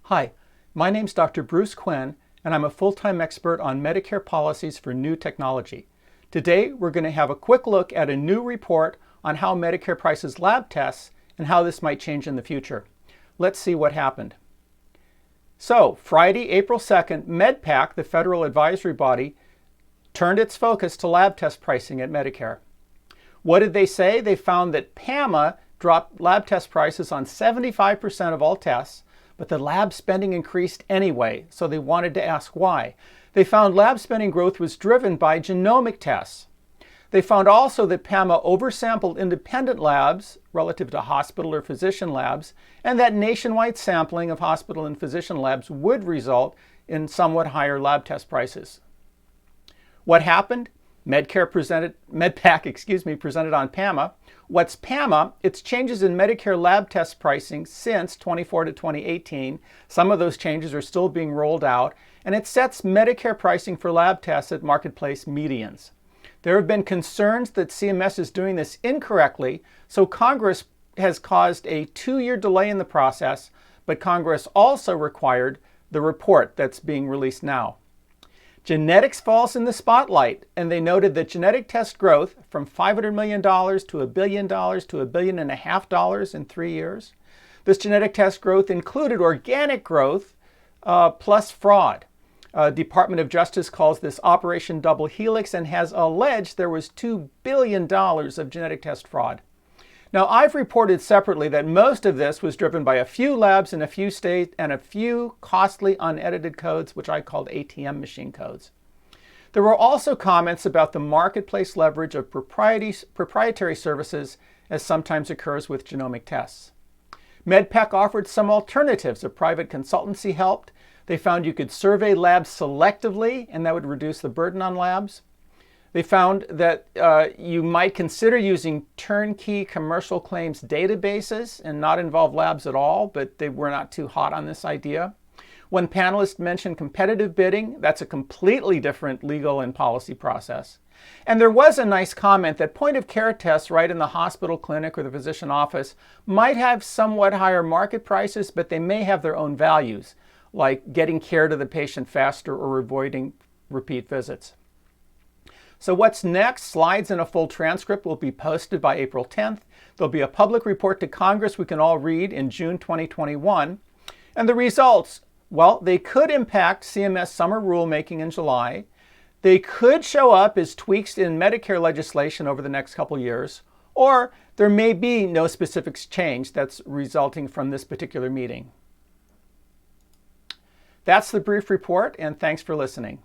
Hi, my name's Dr. Bruce Quinn, and I'm a full-time expert on Medicare policies for new technology. Today, we're going to have a quick look at a new report on how Medicare prices lab tests and how this might change in the future. Let's see what happened. So, Friday, April 2nd, MEDPAC, the federal advisory body, turned its focus to lab test pricing at Medicare. What did they say? They found that PAMA dropped lab test prices on 75% of all tests, but the lab spending increased anyway, so they wanted to ask why. They found lab spending growth was driven by genomic tests. They found also that PAMA oversampled independent labs relative to hospital or physician labs, and that nationwide sampling of hospital and physician labs would result in somewhat higher lab test prices. What happened? MEDPAC presented on PAMA. What's PAMA? It's changes in Medicare lab test pricing since 2014 to 2018. Some of those changes are still being rolled out, and it sets Medicare pricing for lab tests at marketplace medians. There have been concerns that CMS is doing this incorrectly, so Congress has caused a 2-year delay in the process, but Congress also required the report that's being released now. Genetics falls in the spotlight, and they noted that genetic test growth from $500 million to $1 billion to $1.5 billion in 3 years. This genetic test growth included organic growth plus fraud. Department of Justice calls this Operation Double Helix and has alleged there was $2 billion of genetic test fraud. Now, I've reported separately that most of this was driven by a few labs in a few states and a few costly unedited codes, which I called ATM machine codes. There were also comments about the marketplace leverage of proprietary services, as sometimes occurs with genomic tests. MEDPAC offered some alternatives. A private consultancy helped. They found you could survey labs selectively, and that would reduce the burden on labs. They found that you might consider using turnkey commercial claims databases and not involve labs at all, but they were not too hot on this idea. One panelist mentioned competitive bidding. That's a completely different legal and policy process. And there was a nice comment that point-of-care tests right in the hospital, clinic, or the physician office might have somewhat higher market prices, but they may have their own values, like getting care to the patient faster or avoiding repeat visits. So what's next? Slides and a full transcript will be posted by April 10th. There'll be a public report to Congress we can all read in June 2021. And the results, well, they could impact CMS summer rulemaking in July. They could show up as tweaks in Medicare legislation over the next couple years, or there may be no specific change that's resulting from this particular meeting. That's the brief report, and thanks for listening.